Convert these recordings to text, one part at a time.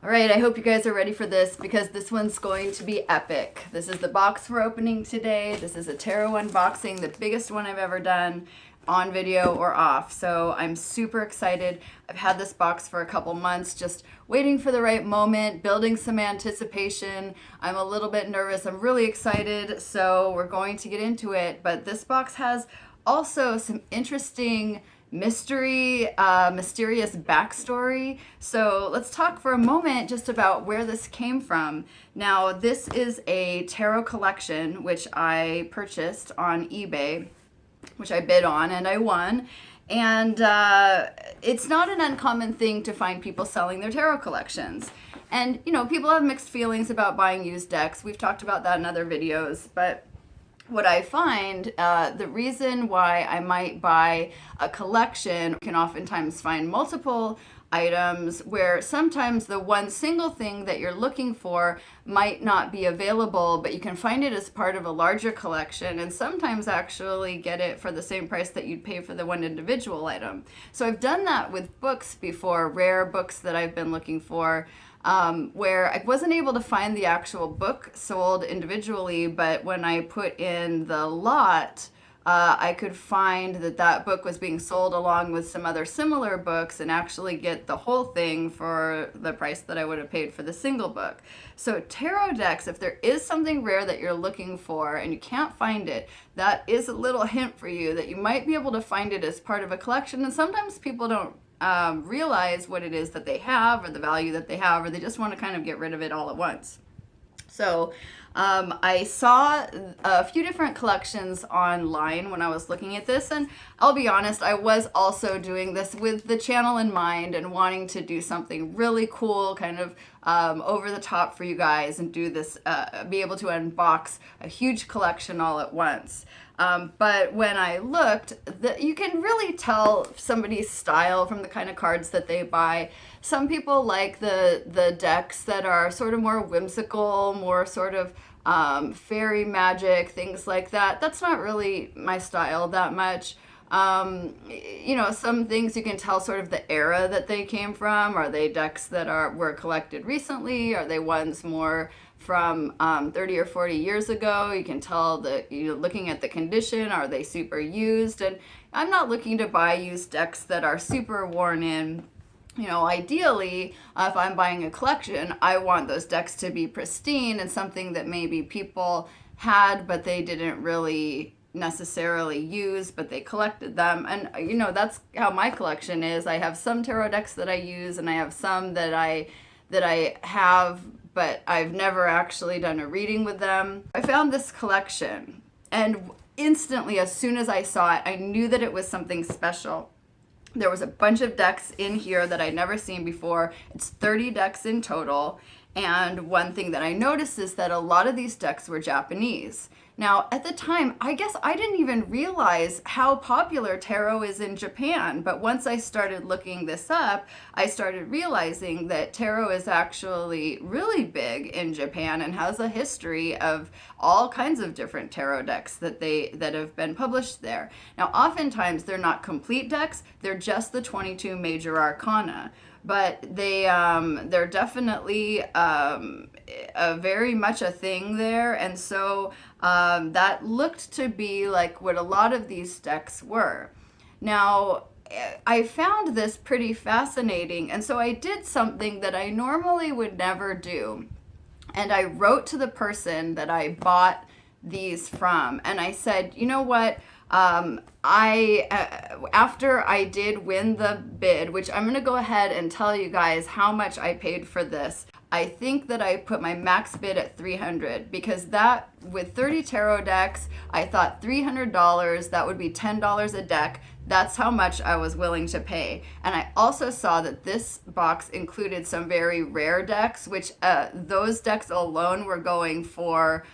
All right, I hope you guys are ready for this because this one's going to be epic. This is the box we're opening today. This is a tarot unboxing, the biggest one I've ever done on video or off. So I'm super excited. I've had this box for a couple months, just waiting for the right moment, building some anticipation. I'm a little bit nervous. I'm really excited. So we're going to get into it. But this box has also some interesting mysterious backstory. So let's talk for a moment just about where this came from. Now, this is a tarot collection, which I purchased on eBay, which I bid on and I won. And it's not an uncommon thing to find people selling their tarot collections. And, you know, people have mixed feelings about buying used decks. We've talked about that in other videos, but what I find, the reason why I might buy a collection, you can oftentimes find multiple items where sometimes the one single thing that you're looking for might not be available, but you can find it as part of a larger collection and sometimes actually get it for the same price that you'd pay for the one individual item. So I've done that with books before, rare books that I've been looking for. Where I wasn't able to find the actual book sold individually, but when I put in the lot, I could find that book was being sold along with some other similar books and actually get the whole thing for the price that I would have paid for the single book. So tarot decks, if there is something rare that you're looking for and you can't find it, that is a little hint for you that you might be able to find it as part of a collection. And sometimes people don't realize what it is that they have or the value that they have, or they just want to kind of get rid of it all at once. So I saw a few different collections online when I was looking at this, and I'll be honest, I was also doing this with the channel in mind and wanting to do something really cool, kind of over the top for you guys and do this, be able to unbox a huge collection all at once. But when I looked, you can really tell somebody's style from the kind of cards that they buy. Some people like the decks that are sort of more whimsical, more sort of fairy magic, things like that. That's not really my style that much. You know, some things you can tell sort of the era that they came from. Are they decks that were collected recently? Are they ones more from 30 or 40 years ago? You can tell that, you know, looking at the condition, are they super used? And I'm not looking to buy used decks that are super worn in. You know, ideally, if I'm buying a collection, I want those decks to be pristine and something that maybe people had, but they didn't really necessarily use, but they collected them. And, you know, that's how my collection is. I have some tarot decks that I use, and I have some that I have, but I've never actually done a reading with them. I found this collection, and instantly, as soon as I saw it, I knew that it was something special. There was a bunch of decks in here that I'd never seen before. It's 30 decks in total. And one thing that I noticed is that a lot of these decks were Japanese. Now, at the time, I guess I didn't even realize how popular tarot is in Japan. But once I started looking this up, I started realizing that tarot is actually really big in Japan and has a history of all kinds of different tarot decks that have been published there. Now, oftentimes they're not complete decks, they're just the 22 major arcana. But they're definitely very much a thing there, and so that looked to be like what a lot of these decks were. Now, I found this pretty fascinating, and so I did something that I normally would never do, and I wrote to the person that I bought these from, and I said, you know what? After I did win the bid, which I'm going to go ahead and tell you guys how much I paid for this. I think that I put my max bid at $300 because that, with 30 tarot decks, I thought $300, that would be $10 a deck. That's how much I was willing to pay. And I also saw that this box included some very rare decks, which those decks alone were going for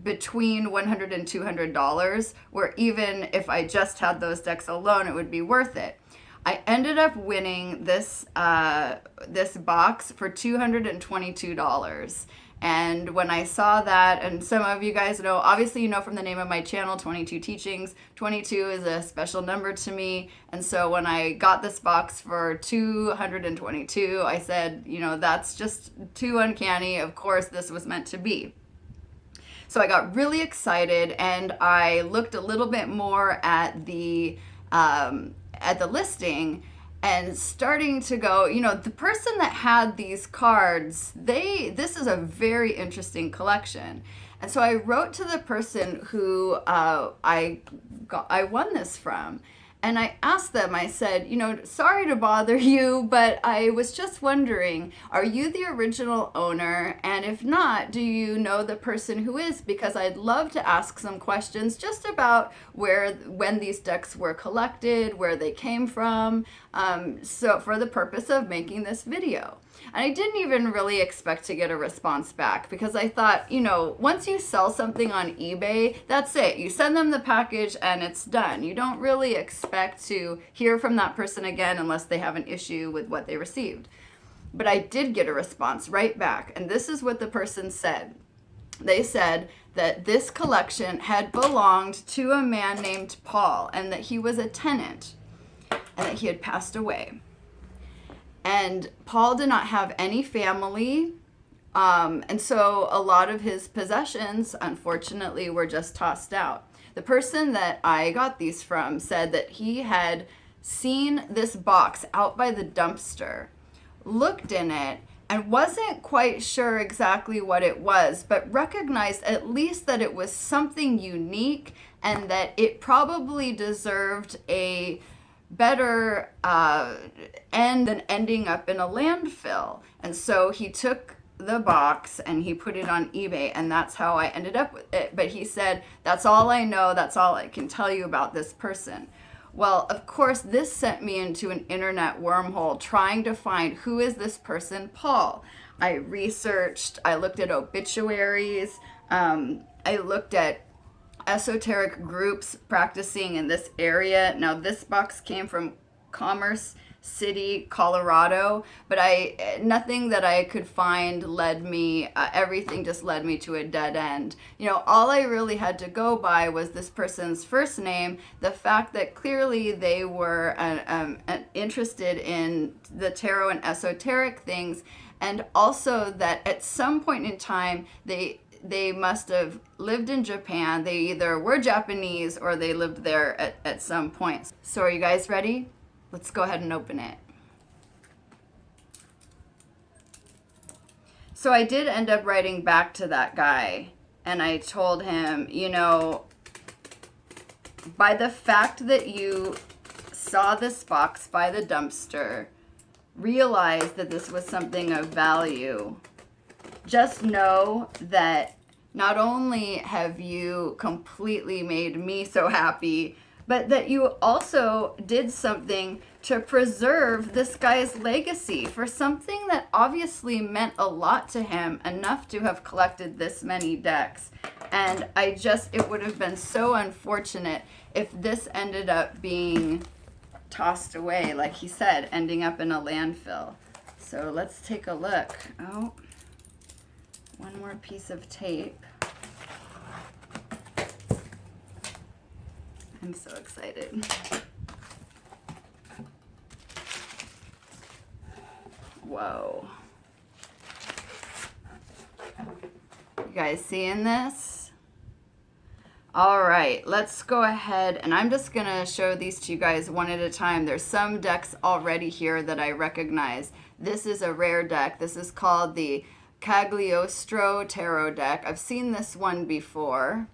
between $100 and $200, where even if I just had those decks alone, it would be worth it. I ended up winning this box for $222, And when I saw that, and some of you guys know, obviously you know from the name of my channel, 22 Teachings, 22 is a special number to me. And so when I got this box for 222, I said, you know, that's just too uncanny. Of course, this was meant to be. So I got really excited, and I looked a little bit more at the listing, and starting to go, you know, the person that had these cards, this is a very interesting collection. And so I wrote to the person who I won this from. And I asked them, I said, you know, sorry to bother you, but I was just wondering, are you the original owner? And if not, do you know the person who is? Because I'd love to ask some questions just about when these decks were collected, where they came from, so for the purpose of making this video. And I didn't even really expect to get a response back, because I thought, you know, once you sell something on eBay, that's it. You send them the package and it's done. You don't really expect to hear from that person again unless they have an issue with what they received. But I did get a response right back. And this is what the person said. They said that this collection had belonged to a man named Paul, and that he was a tenant, and that he had passed away. And Paul did not have any family, and so a lot of his possessions, unfortunately, were just tossed out. The person that I got these from said that he had seen this box out by the dumpster, looked in it, and wasn't quite sure exactly what it was, but recognized at least that it was something unique, and that it probably deserved a better end than ending up in a landfill. And so he took the box and he put it on eBay, and that's how I ended up with it. But he said, that's all I know, that's all I can tell you about this person. Well, of course, this sent me into an internet wormhole trying to find, who is this person, Paul? I researched, I looked at obituaries, I looked at esoteric groups practicing in this area. Now, this box came from Commerce City, Colorado, but nothing that I could find led me, everything just led me to a dead end. You know, all I really had to go by was this person's first name, the fact that clearly they were interested in the tarot and esoteric things, and also that at some point in time, they must have lived in Japan. They either were Japanese or they lived there at some point. So are you guys ready? Let's go ahead and open it. So I did end up writing back to that guy, and I told him, you know, by the fact that you saw this box by the dumpster, realized that this was something of value, just know that not only have you completely made me so happy, but that you also did something to preserve this guy's legacy for something that obviously meant a lot to him, enough to have collected this many decks. And it would have been so unfortunate if this ended up being tossed away, like he said, ending up in a landfill. So let's take a look. Oh. One more piece of tape. I'm so excited. Whoa. You guys seeing this? All right, let's go ahead, and I'm just gonna show these to you guys one at a time. There's some decks already here that I recognize. This is a rare deck. This is called the Cagliostro tarot deck. I've seen this one before.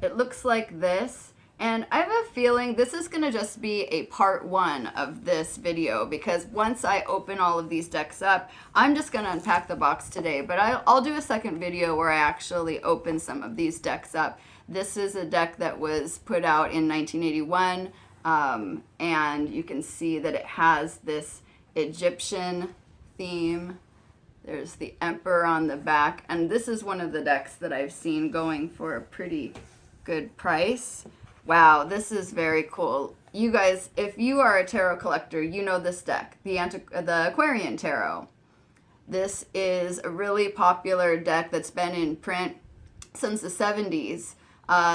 It looks like this, and I have a feeling this is going to just be a part one of this video, because once I open all of these decks up, I'm just going to unpack the box today, but I'll do a second video where I actually open some of these decks up. This is a deck that was put out in 1981, and you can see that it has this Egyptian theme. There's the Emperor on the back, and this is one of the decks that I've seen going for a pretty good price. Wow, this is very cool. You guys, if you are a tarot collector, you know this deck, the Antiquarian Tarot. This is a really popular deck that's been in print since the 70s.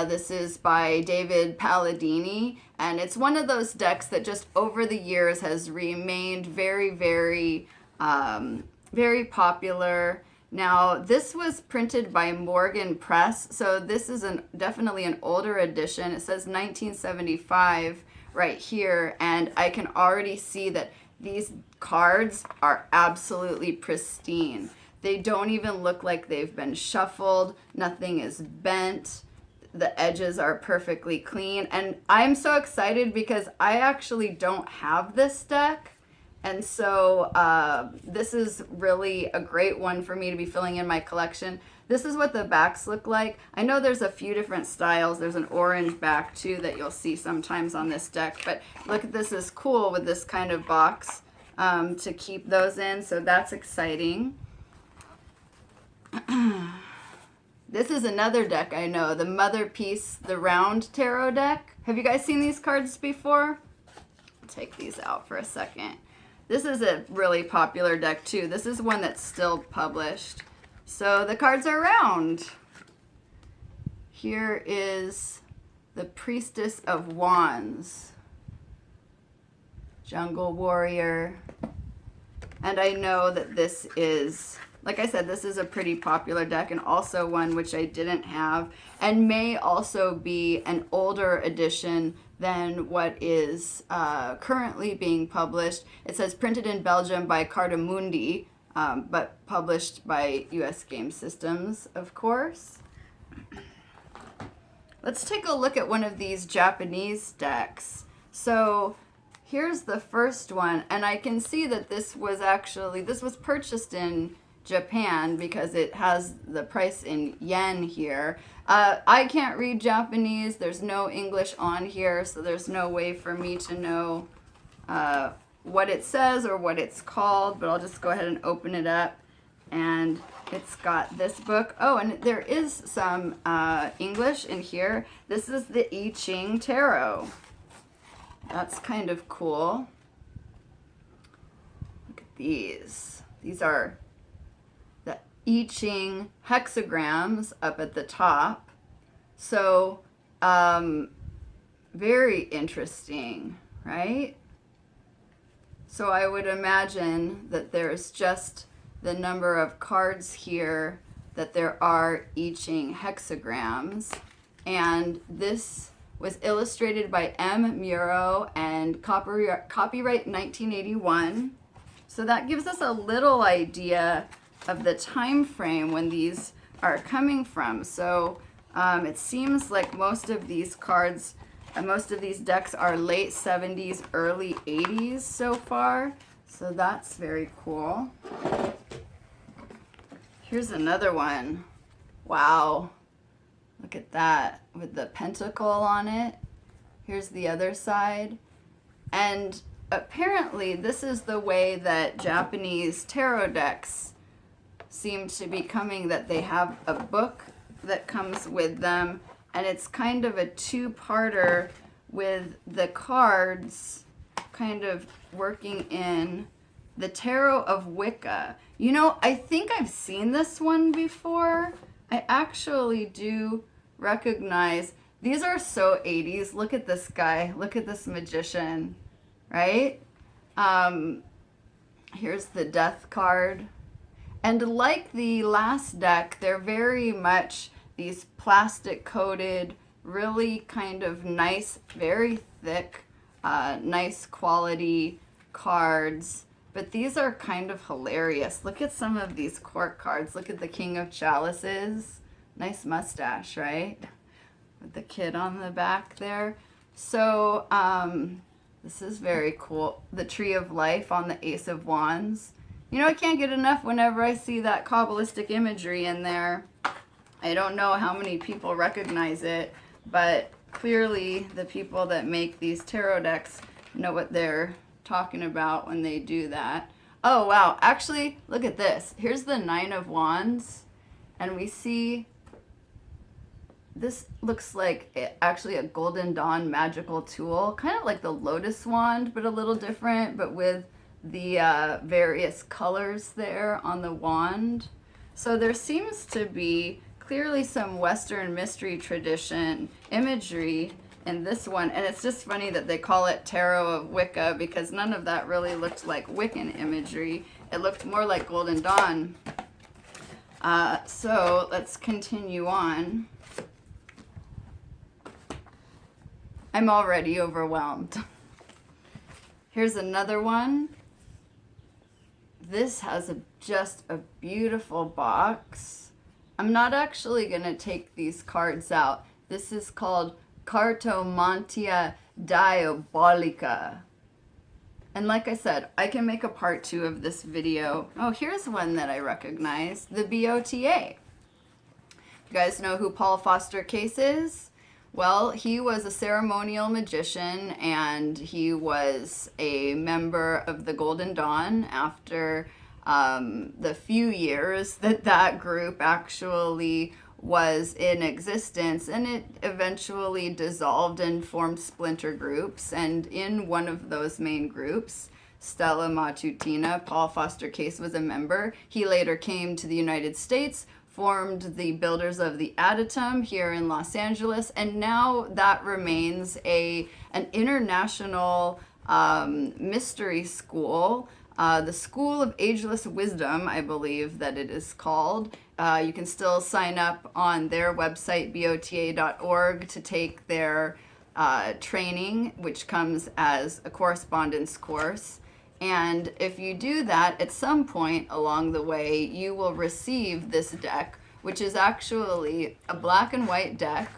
This is by David Palladini, and it's one of those decks that just over the years has remained very, very, very popular. Now, this was printed by Morgan Press, so this is definitely an older edition. It says 1975 right here, and I can already see that these cards are absolutely pristine. They don't even look like they've been shuffled. Nothing is bent. The edges are perfectly clean. And I'm so excited because I actually don't have this deck. And so this is really a great one for me to be filling in my collection. This is what the backs look like. I know there's a few different styles. There's an orange back too that you'll see sometimes on this deck. But look, this is cool with this kind of box to keep those in. So that's exciting. This is another deck I know, the Mother Piece, the round tarot deck. Have you guys seen these cards before? I'll take these out for a second. This is a really popular deck too. This is one that's still published. So the cards are round. Here is the Priestess of Wands, Jungle Warrior. And I know that this is, like I said, this is a pretty popular deck and also one which I didn't have and may also be an older edition than what is currently being published. It says printed in Belgium by Cardamundi, but published by US Game Systems, of course. Let's take a look at one of these Japanese decks. So here's the first one, and I can see that this was purchased in Japan because it has the price in yen here. I can't read Japanese. There's no English on here, so there's no way for me to know what it says or what it's called, but I'll just go ahead and open it up. And it's got this book. Oh, and there is some English in here. This is the I Ching Tarot. That's kind of cool. Look at these. These are the I Ching hexagrams up at the top. So, very interesting, right? So I would imagine that there's just the number of cards here that there are I Ching hexagrams. And this was illustrated by M. Muro and copyright 1981. So that gives us a little idea of the time frame when these are coming from. So it seems like most of these cards, most of these decks are late 70s, early 80s so far. So that's very cool. Here's another one. Wow. Look at that with the pentacle on it. Here's the other side. And apparently this is the way that Japanese tarot decks seem to be coming, that they have a book that comes with them, and it's kind of a two-parter with the cards kind of working in the Tarot of Wicca. You know, I think I've seen this one before. I actually do recognize, these are so 80s. Look at this guy. Look at this magician, right? Here's the Death card. And like the last deck, they're very much these plastic coated, really kind of nice, very thick, nice quality cards. But these are kind of hilarious. Look at some of these court cards. Look at the King of Chalices. Nice mustache, right? With the kid on the back there. So this is very cool. The Tree of Life on the Ace of Wands. You know, I can't get enough whenever I see that Kabbalistic imagery in there. I don't know how many people recognize it, but clearly the people that make these tarot decks know what they're talking about when they do that. Oh, wow. Actually, look at this. Here's the Nine of Wands, and we see this looks like actually a Golden Dawn magical tool, kind of like the Lotus Wand, but a little different, but with the various colors there on the wand. So there seems to be clearly some Western mystery tradition imagery in this one, and it's just funny that they call it Tarot of Wicca, because none of that really looked like Wiccan imagery. It looked more like Golden Dawn. So let's continue on. I'm already overwhelmed. Here's another one. This has just a beautiful box. I'm not actually going to take these cards out. This is called Cartomantia Diabolica. And like I said, I can make a part 2 of this video. Oh, here's one that I recognize, the BOTA. You guys know who Paul Foster Case is? Well, he was a ceremonial magician, and he was a member of the Golden Dawn after the few years that group actually was in existence, and it eventually dissolved and formed splinter groups. And in one of those main groups, Stella Matutina, Paul Foster Case was a member. He later came to the United States, formed the Builders of the Adytum here in Los Angeles, and now that remains an international mystery school, the School of Ageless Wisdom, I believe that it is called. You can still sign up on their website, bota.org, to take their training, which comes as a correspondence course. And if you do that, at some point along the way, you will receive this deck, which is actually a black and white deck,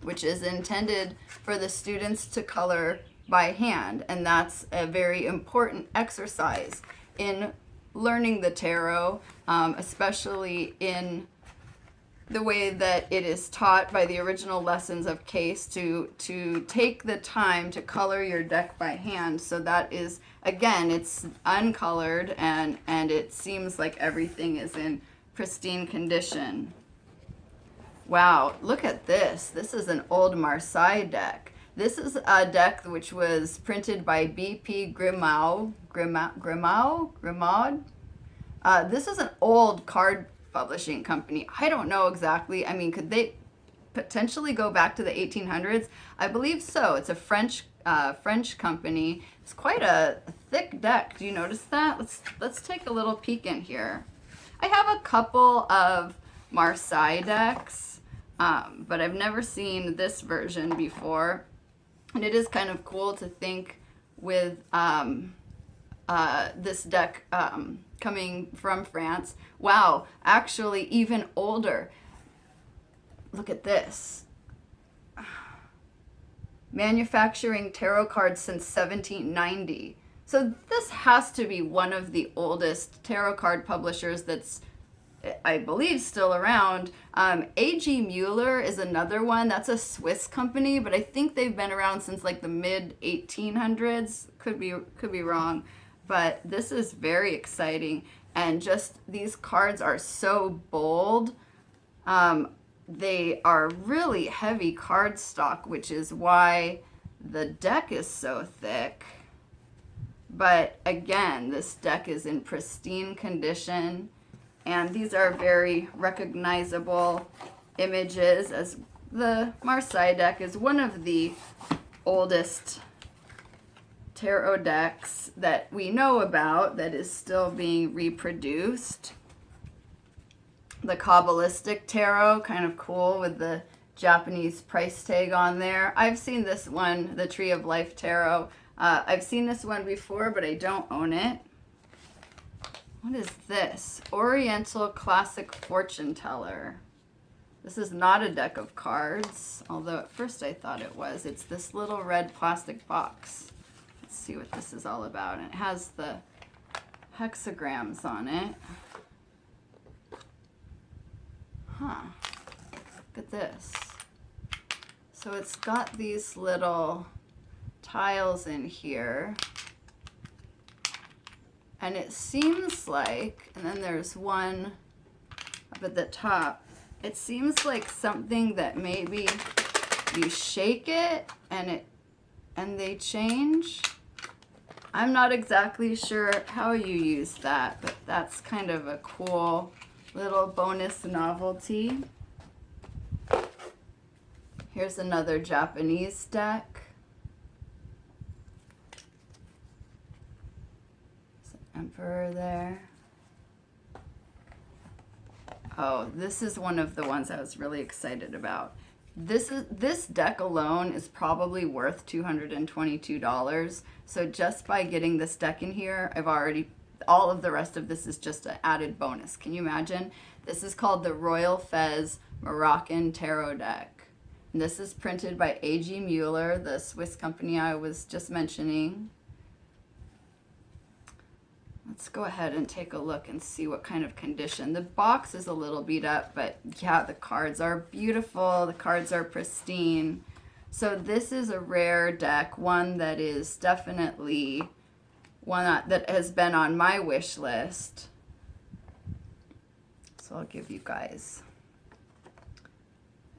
which is intended for the students to color by hand. And that's a very important exercise in learning the tarot, especially in the way that it is taught by the original lessons of Case, to take the time to color your deck by hand. So that is, again, it's uncolored, and it seems like everything is in pristine condition. Wow, look at this. This is an old Marseille deck. This is a deck which was printed by B.P. Grimaud. This is an old card publishing company. I don't know exactly. I mean, could they potentially go back to the 1800s? I believe so. It's a French company. It's quite a thick deck. Do you notice that? Let's take a little peek in here. I have a couple of Marseille decks, but I've never seen this version before. And it is kind of cool to think with this deck coming from France. Wow, actually even older. Look at this. Manufacturing tarot cards since 1790. So this has to be one of the oldest tarot card publishers that's, I believe, still around. A.G. Mueller is another one. That's a Swiss company, but I think they've been around since like the mid 1800s. Could be wrong, but this is very exciting. And just these cards are so bold. They are really heavy cardstock, which is why the deck is so thick. But again, this deck is in pristine condition. And these are very recognizable images, as the Marseille deck is one of the oldest tarot decks that we know about that is still being reproduced. The Kabbalistic Tarot, kind of cool with the Japanese price tag on there. I've seen this one, the Tree of Life Tarot. I've seen this one before, but I don't own it. What is this? Oriental Classic Fortune Teller. This is not a deck of cards, although at first I thought it was. It's this little red plastic box. Let's see what this is all about. And it has the hexagrams on it. Huh. Look at this. So it's got these little tiles in here. And it seems like, and then there's one up at the top, it seems like something that maybe you shake it and they change. I'm not exactly sure how you use that, but that's kind of a cool little bonus novelty. Here's another Japanese deck. There's an Emperor there. Oh, this is one of the ones I was really excited about. This deck alone is probably worth $222. So just by getting this deck in here, all of the rest of this is just an added bonus. Can you imagine? This is called the Royal Fez Moroccan Tarot Deck. And this is printed by A.G. Mueller, the Swiss company I was just mentioning. Let's go ahead and take a look and see what kind of condition. The box is a little beat up, but yeah, the cards are beautiful. The cards are pristine. So this is a rare deck, one that is definitely one that has been on my wish list. So I'll give you guys.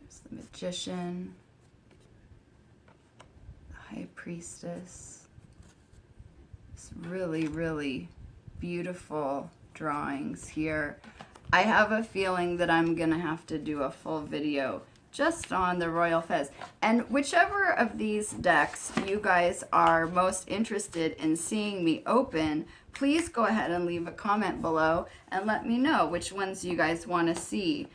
There's the Magician, the High Priestess. It's really, really beautiful drawings here. I have a feeling that I'm gonna have to do a full video just on the Royal Fez. And whichever of these decks you guys are most interested in seeing me open, please go ahead and leave a comment below and let me know which ones you guys want to see.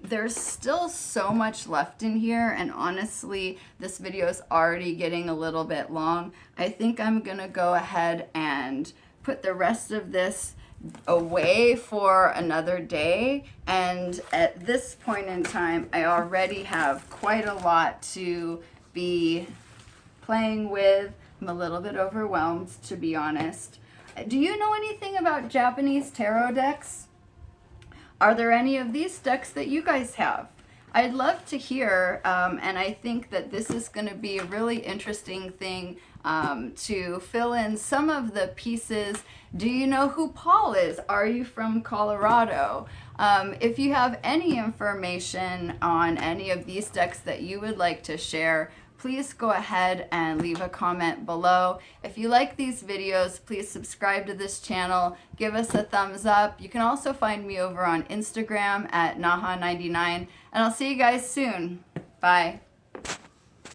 There's still so much left in here, and honestly, this video is already getting a little bit long. I think I'm gonna go ahead and put the rest of this away for another day, and at this point in time I already have quite a lot to be playing with. I'm a little bit overwhelmed, to be honest. Do you know anything about Japanese tarot decks? Are there any of these decks that you guys have? I'd love to hear, and I think that this is going to be a really interesting thing to fill in some of the pieces. Do you know who Paul is? Are you from Colorado? If you have any information on any of these decks that you would like to share, please go ahead and leave a comment below. If you like these videos, please subscribe to this channel, give us a thumbs up. You can also find me over on Instagram at Naha99, and I'll see you guys soon. Bye.